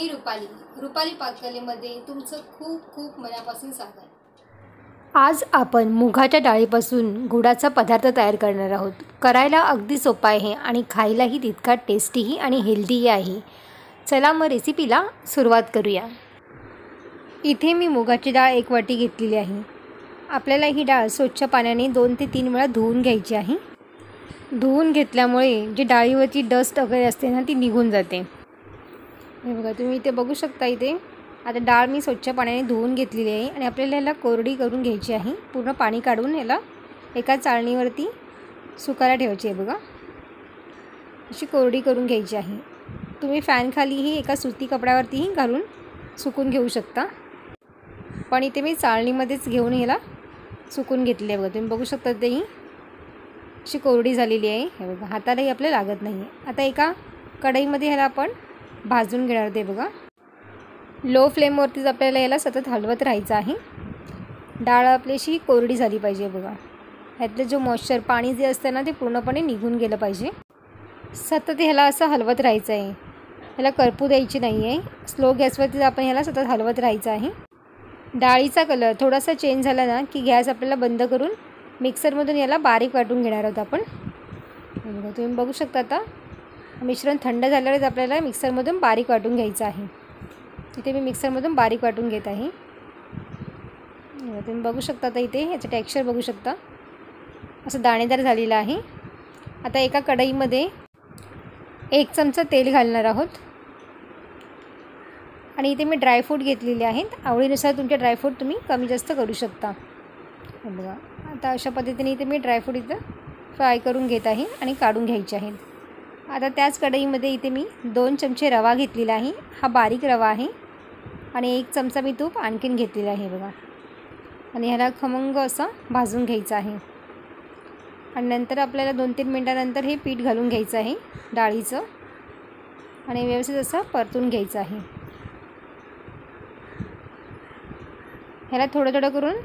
मी रुपाली पाककलेमध्ये तुमचं खूप खूप मनापासून स्वागत। आज आपण मुगाच्या डाळीपासून गुळाचा पदार्थ तयार करणार आहोत। करायला अगदी सोपा आहे आणि खायलाही तितका टेस्टीही आणि हेल्दीही आहे। चला मग रेसिपीला सुरुवात करूया। इथे मी मुगाची डाळ 1 वाटी घेतलेली आहे। आपल्याला ही डाळ स्वच्छ पाण्याने 2 ते 3 वेळा धुवून घ्यायची आहे। धुवून घेतल्यामुळे जी डाळीवरची डस्ट वगैरे असते ना ती निघून जाते। हे बघा तुम्ही इथे बघू शकता। इथे आता डाळ मी स्वच्छ पाण्याने धुवून घेतलेली आहे आणि आपल्याला याला कोरडी करून घ्यायची आहे। पूर्ण पाणी काढून याला एका चाळणीवरती सुकायला ठेवायची आहे। बघा अशी कोरडी करून घ्यायची आहे। तुम्ही फॅन खालीही एका सुती कपड्यावरतीही घालून सुकून घेऊ शकता, पण इथे मी चाळणीमध्येच घेऊन याला सुकून घेतले आहे। बघा तुम्ही बघू शकता तेही अशी कोरडी झालेली आहे। हे बघा हातालाही आपल्या लागत नाही आहे। आता एका कढईमध्ये ह्याला आपण भाजून घेणार ते। बघा लो फ्लेमवरतीच आपल्याला याला सतत हलवत राहायचं आहे। डाळ आपल्याशी कोरडी झाली पाहिजे। बघा ह्यातलं जो मॉइश्चर पाणी जे असतं ना ते पूर्णपणे निघून गेलं पाहिजे। सतत ह्याला असं हलवत राहायचं आहे, ह्याला करपू द्यायची नाही आहे। स्लो गॅसवरतीच आपण ह्याला सतत हलवत राहायचं आहे। डाळीचा कलर थोडासा चेंज झाला ना की गॅस आपल्याला बंद करून मिक्सरमधून याला बारीक वाटून घेणार आहोत आपण। बघा तुम्ही बघू शकता आता मिश्रण थंड झाल्यावरच आपल्याला मिक्सरमधून बारीक वाटून घ्यायचं आहे। इथे मी मिक्सरमधून बारीक वाटून घेत आहे। तुम्ही बघू शकता आता इथे याचं टेक्स्चर बघू शकता, असं दाणेदार झालेलं आहे। आता एका कढईमध्ये 1 चमचा तेल घालणार आहोत आणि इथे मी ड्रायफ्रूट घेतलेले आहेत। आवडीनुसार तुमचे ड्रायफ्रूट तुम्ही कमी जास्त करू शकता। बघा आता अशा पद्धतीने इथे मी ड्रायफ्रूट इथं फ्राय करून घेत आहे आणि काढून घ्यायचे आहेत। आता त्याच कढईमध्ये इथे मी 2 चमचे रवा घेतलेला आहे। हा बारीक रवा आहे आणि 1 चमचा मी तूप आणखीन घेतलेला आहे। बघा आणि ह्याला खमंग असं भाजून घ्यायचं आहे आणि नंतर आपल्याला 2-3 मिनटानंतर हे पीठ घालून घ्यायचं आहे डाळीचं आणि व्यवस्थित असं परतून घ्यायचं आहे। ह्याला थोडं थोडं करून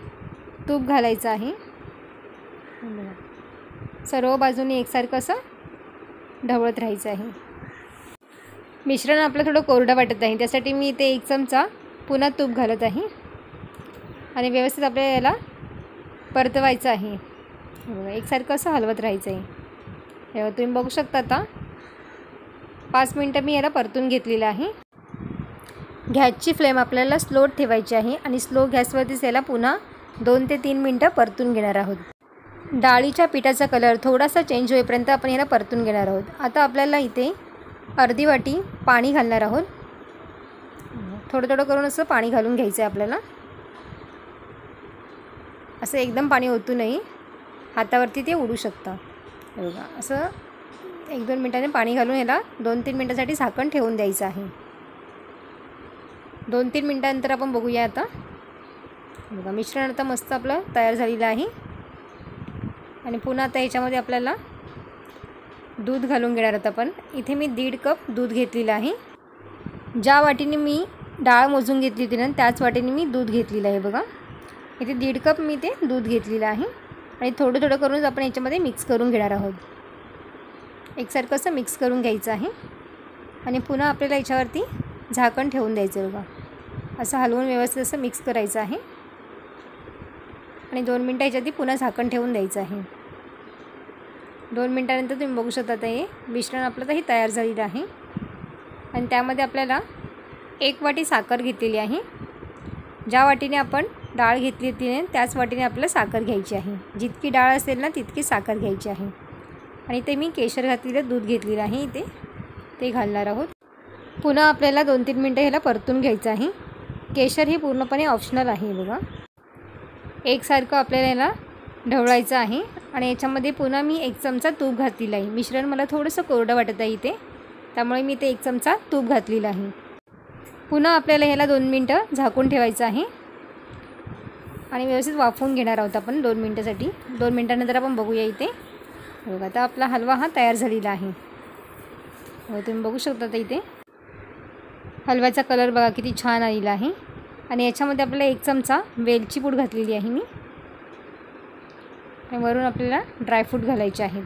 तूप घालायचं आहे। सर्व बाजूने एकसारखं असं ढवळत राहायचं आहे। मिश्रण आपलं थोडं कोरडं वाटत आहे, त्यासाठी मी इथे 1 चमचा पुन्हा तूप घालत आहे आणि व्यवस्थित आपल्याला याला परतवायचं आहे। एकसारखं असं हलवत राहायचं आहे। तेव्हा तुम्ही बघू शकता आता 5 मिनटं मी याला परतून घेतलेलं आहे। गॅसची फ्लेम आपल्याला स्लो ठेवायची आहे आणि स्लो गॅसवरतीच याला पुन्हा 2 ते 3 मिनटं परतून घेणार आहोत। डाळीच्या पिठाचा कलर थोडासा चेंज होईपर्यंत आपण याला परतून घेणार आहोत। आता आपल्याला इथे अर्धी वाटी पाणी घालणार आहोत। थोडं थोडं करून असं पाणी घालून घ्यायचं आहे आपल्याला। असं एकदम पाणी ओतू नये, हातावरती ते उडू शकतं। बघा असं 1-2 मिनटाने पाणी घालून याला 2-3 मिनटासाठी झाकण ठेवून द्यायचं आहे। 2-3 मिनटानंतर आपण बघूया। आता बघा मिश्रण आता मस्त आपलं तयार झालेलं आहे आणि पुन्हा आता ह्याच्यामध्ये आपल्याला दूध घालून घेणार आहोत आपण। इथे मी 1.5 कप दूध घेतलेलं आहे। ज्या वाटीने मी डाळ मोजून घेतली होती ना त्याच वाटीने मी दूध घेतलेलं आहे। बघा इथे 1.5 कप मी ते दूध घेतलेलं आहे आणि थोडं थोडं करूनच आपण याच्यामध्ये मिक्स करून घेणार आहोत। एकसारखं असं मिक्स करून घ्यायचं आहे आणि पुन्हा आपल्याला याच्यावरती झाकण ठेवून द्यायचं। बघा असं हलवून व्यवस्थित असं मिक्स करायचं आहे आणि 2 मिनटं याच्यावरती पुन्हा झाकण ठेवून द्यायचं आहे। 2 मिनटानंतर तुम्ही बघू शकता आता हे मिश्रण आपलं तर हे तयार झालेलं आहे आणि त्यामध्ये आपल्याला 1 वाटी साखर घेतलेली आहे। ज्या वाटीने आपण डाळ घेतली होती त्याच वाटीने आपल्याला साखर घ्यायची आहे। जितकी डाळ असेल ना तितकी साखर घ्यायची आहे आणि ते मी केशर घातलेलं दूध घेतलेलं आहे इथे ते घालणार आहोत। पुन्हा आपल्याला 2-3 मिनटं ह्याला परतून घ्यायचं आहे। केशर हे पूर्णपणे ऑप्शनल आहे। बघा एकसारखं आपल्याला याला ढवळायचं आहे आणि याच्यामध्ये पुन्हा मी 1 चमचा तूप घातलेलं आहे। मिश्रण मला थोडंसं कोरडं वाटत आहे इथे, त्यामुळे मी ते 1 चमचा तूप घातलेलं आहे। पुन्हा आपल्याला ह्याला 2 मिनटं झाकून ठेवायचं आहे आणि व्यवस्थित वाफवून घेणार आहोत आपण 2 मिनटासाठी। 2 मिनटानंतर आपण बघूया इथे। बघा आता आपला हलवा हा तयार झालेला आहे। तुम्ही बघू शकता आता इथे हलव्याचा कलर बघा किती छान आलेला आहे आणि याच्यामध्ये आपल्याला 1 चमचा वेलची पूड घातलेली आहे मी आणि वरून आपल्याला ड्रायफ्रूट घालायचे आहेत।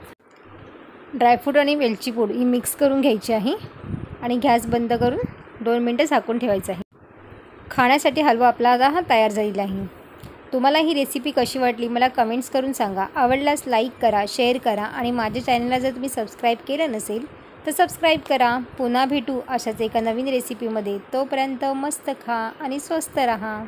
ड्रायफ्रूट आणि वेलची पूड ही मिक्स करून घ्यायची आहे आणि गॅस बंद करून 2 मिनटं झाकून ठेवायचं आहे. खाण्यासाठी हलवा आपला आता हा तयार झालेला आहे. तुम्हाला ही रेसिपी कशी वाटली मला कमेंट्स करून सांगा. आवडल्यास लाईक करा, शेअर करा आणि माझ्या चॅनलला जर तुम्ही सबस्क्राईब केलं नसेल तर सबस्क्राईब करा. पुन्हा भेटू अशाच एका नवीन रेसिपीमध्ये. तोपर्यंत मस्त खा आणि स्वस्त रहा.